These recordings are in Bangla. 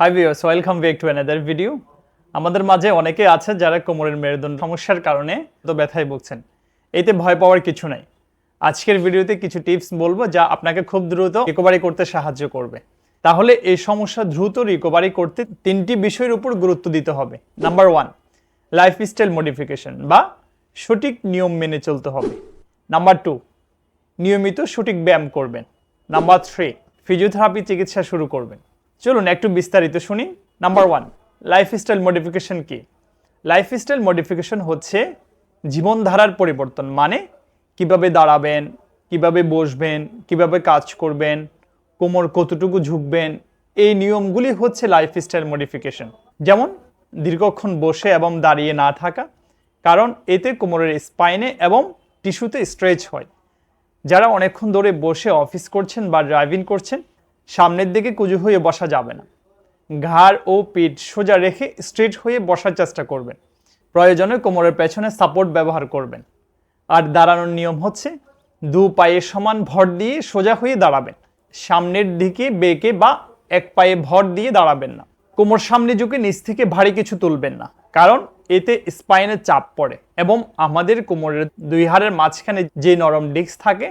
Hi viewers, welcome back to another video. আমাদের মাঝে অনেকে আছে যারা কোমরের মেরুদণ্ড সমস্যার কারণে তো ব্যথায় ভুগছেন। এতে ভয় পাওয়ার কিছু নাই। আজকের ভিডিওতে কিছু টিপস বলবো যা আপনাকে খুব দ্রুত রিকভারি করতে সাহায্য করবে। তাহলে এই সমস্যা দ্রুত রিকভারি করতে তিনটি বিষয়ের উপর গুরুত্ব দিতে হবে। নাম্বার 1, লাইফস্টাইল মডিফিকেশন বা সঠিক নিয়ম মেনে চলতে হবে। নাম্বার 2, নিয়মিত সঠিক ব্যায়াম করবেন। নাম্বার 3, ফিজিওথেরাপি চিকিৎসা শুরু করবেন। চলুন একটু বিস্তারিত শুনি। নাম্বার 1, লাইফস্টাইল মডিফিকেশন কি? লাইফস্টাইল মডিফিকেশন হচ্ছে জীবনধারার পরিবর্তন। মানে কিভাবে দাঁড়াবেন, কিভাবে বসবেন, কিভাবে কাজ করবেন, কোমর কতটুকু ঝুঁকবেন, এই নিয়মগুলি হচ্ছে লাইফস্টাইল মডিফিকেশন। যেমন দীর্ঘক্ষণ বসে এবং দাঁড়িয়ে না থাকা, কারণ এতে কোমরের স্পাইনে এবং টিস্যুতে স্ট্রেচ হয়। যারা অনেকক্ষণ ধরে বসে অফিস করছেন বা ড্রাইভিং করছেন, সামনের দিকে কুঁজো হয়ে বসা যাবে না। ঘাড় ও পিঠ সোজা রেখে স্ট্রেট হয়ে বসার চেষ্টা করবেন। প্রয়োজনে কোমরের পেছনে সাপোর্ট ব্যবহার করবেন। আর দাঁড়ানোর নিয়ম হচ্ছে দু পায়ে সমান ভর দিয়ে সোজা হয়ে দাঁড়াবেন। সামনের দিকে বেঁকে বা এক পায়ে ভর দিয়ে দাঁড়াবেন না। কোমর সামনে ঝুঁকে নিচ থেকে ভারী কিছু তুলবেন না, কারণ এতে স্পাইনে চাপ পড়ে এবং আমাদের কোমরের দুই হাড়ের মাঝখানে যে নরম ডিস্ক থাকে,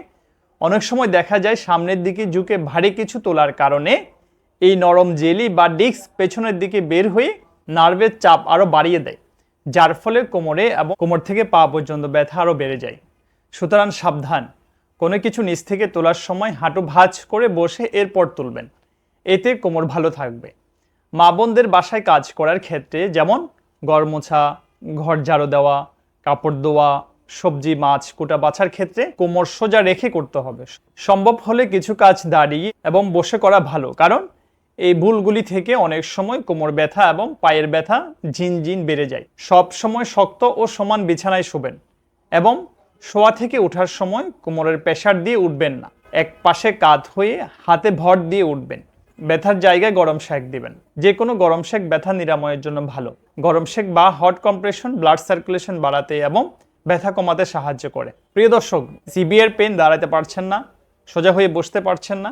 অনেক সময় দেখা যায় সামনের দিকে ঝুঁকে ভারী কিছু তোলার কারণে এই নরম জেলি বা ডিস্ক পেছনের দিকে বের হয়ে নার্ভের চাপ আরও বাড়িয়ে দেয়, যার ফলে কোমরে এবং কোমর থেকে পা পর্যন্ত ব্যথা আরও বেড়ে যায়। সুতরাং সাবধান, কোনো কিছু নিচ থেকে তোলার সময় হাঁটু ভাঁজ করে বসে এরপর তুলবেন। এতে কোমর ভালো থাকবে। মা বোনদের বাসায় কাজ করার ক্ষেত্রে, যেমন ঘর মোছা, ঘর ঝাড়ু দেওয়া, কাপড় ধোয়া, সবজি মাছ কোটা বাছার ক্ষেত্রে কোমর সোজা রেখে করতে হবে। সম্ভব হলে কিছু কাজ দাঁড়িয়ে এবং বসে করা ভালো, কারণ এই ভুলগুলি থেকে অনেক সময় কোমর ব্যথা এবং পায়ের ব্যথা ঝিনঝিন বেড়ে যায়। সব সময় শক্ত ও সমান বিছানায় শোবেন এবং শোয়া থেকে ওঠার সময় কোমরের প্রেসার দিয়ে উঠবেন না। এক পাশে কাঁধ হয়ে হাতে ভর দিয়ে উঠবেন। ব্যথার জায়গায় গরম সেক দিবেন। যে কোনো গরম সেক ব্যথা নিরাময়ের জন্য ভালো। গরম সেক বা হট কম্প্রেশন ব্লাড সার্কুলেশন বাড়াতে এবং ব্যথা কমাতে সাহায্য করে। প্রিয় দর্শক, সিভিয়ার পেন, দাঁড়াতে পারছেন না, সোজা হয়ে বসতে পারছেন না,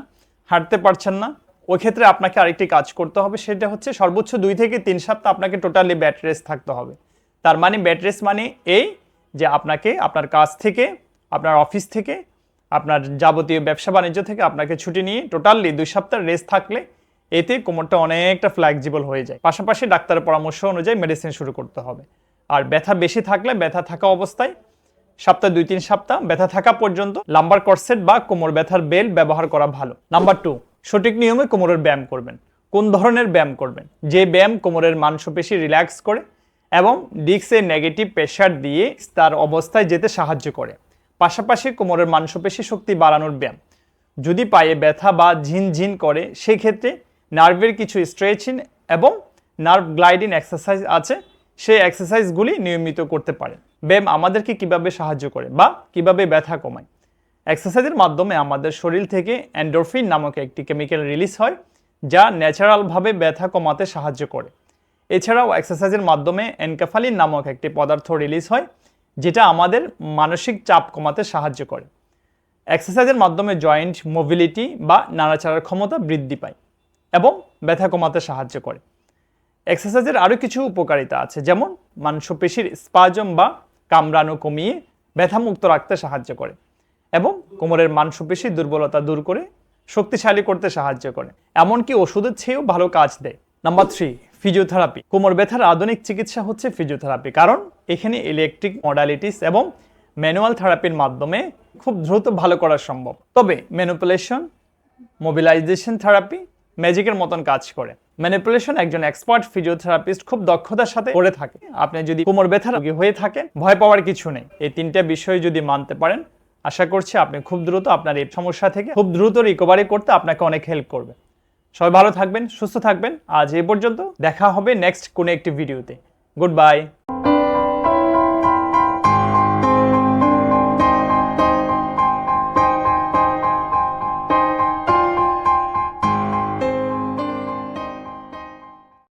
হাঁটতে পারছেন না, ওই ক্ষেত্রে আপনাকে আরেকটি কাজ করতে হবে। সেটা হচ্ছে সর্বোচ্চ 2 থেকে 3 সপ্তাহ আপনাকে টোটালি বেড রেস্ট থাকতে হবে। তার মানে বেড রেস্ট মানে এই যে আপনাকে আপনার কাজ থেকে, আপনার অফিস থেকে, আপনার যাবতীয় ব্যবসা বাণিজ্য থেকে আপনাকে ছুটি নিয়ে টোটালি 2 সপ্তাহ রেস্ট থাকলে এতে কোমরটা অনেকটা ফ্লেক্সিবল হয়ে যায়। পাশাপাশি ডাক্তারের পরামর্শ অনুযায়ী মেডিসিন শুরু করতে হবে। আর ব্যথা বেশি থাকলে ব্যথা থাকা অবস্থায় সপ্তাহে 2-3 সপ্তাহ ব্যথা থাকা পর্যন্ত লাম্বার কর্সেট বা কোমর ব্যথার বেল্ট ব্যবহার করা ভালো। নাম্বার 2, সঠিক নিয়মে কোমরের ব্যায়াম করবেন। কোন ধরনের ব্যায়াম করবেন? যে ব্যায়াম কোমরের মাংসপেশি রিল্যাক্স করে এবং ডিস্কের নেগেটিভ প্রেশার দিয়ে তার অবস্থায় যেতে সাহায্য করে। পাশাপাশি কোমরের মাংসপেশি শক্তি বাড়ানোর ব্যায়াম। যদি পায়ে ব্যথা বা ঝিনঝিন করে, সেক্ষেত্রে নার্ভের কিছু স্ট্রেচিং এবং নার্ভ গ্লাইডিং এক্সারসাইজ আছে, সেই এক্সারসাইজগুলি নিয়মিত করতে পারেন। ব্যায়াম আমাদেরকে কিভাবে সাহায্য করে বা কিভাবে ব্যথা কমায়? এক্সারসাইজের মাধ্যমে আমাদের শরীর থেকে এন্ডোরফিন নামক একটি কেমিক্যাল রিলিজ হয়, যা ন্যাচারালভাবে ব্যথা কমাতে সাহায্য করে। এছাড়াও এক্সারসাইজের মাধ্যমে এনকেফালিন নামক একটি পদার্থ রিলিজ হয়, যেটা আমাদের মানসিক চাপ কমাতে সাহায্য করে। এক্সারসাইজের মাধ্যমে জয়েন্ট মোবিলিটি বা নাড়াচাড়ার ক্ষমতা বৃদ্ধি পায় এবং ব্যথা কমাতে সাহায্য করে। এক্সারসাইজের আরও কিছু উপকারিতা আছে, যেমন মাংসপেশির স্পাজম বা কামড়ানো কমিয়ে ব্যথামুক্ত রাখতে সাহায্য করে এবং কোমরের মাংসপেশির দুর্বলতা দূর করে শক্তিশালী করতে সাহায্য করে। এমনকি ওষুধের চেয়েও ভালো কাজ দেয়। Number 3, physiotherapy. কোমর ব্যথার আধুনিক চিকিৎসা হচ্ছে ফিজিওথেরাপি, কারণ এখানে ইলেকট্রিক মডালিটিস এবং ম্যানুয়াল থেরাপির মাধ্যমে খুব দ্রুত ভালো করা সম্ভব। তবে ম্যানিপুলেশন, মোবিলাইজেশন থেরাপি ম্যাজিকের মতন কাজ করে। ম্যানিপুলেশন একজন এক্সপার্ট ফিজিওথেরাপিস্ট খুব দক্ষতার সাথে করে থাকে। আপনি যদি কোমর ব্যথা রোগী হয়ে থাকেন, ভয় পাওয়ার কিছু নেই। এই 3টা বিষয় যদি মানতে পারেন, আশা করছি আপনি খুব দ্রুত আপনার এই সমস্যা থেকে খুব দ্রুত রিকভারি করতে আপনাকে অনেক হেল্প করবে। সবাই ভালো থাকবেন, সুস্থ থাকবেন। আজ এই পর্যন্ত। দেখা হবে নেক্সট কোনো একটি ভিডিওতে। Good bye.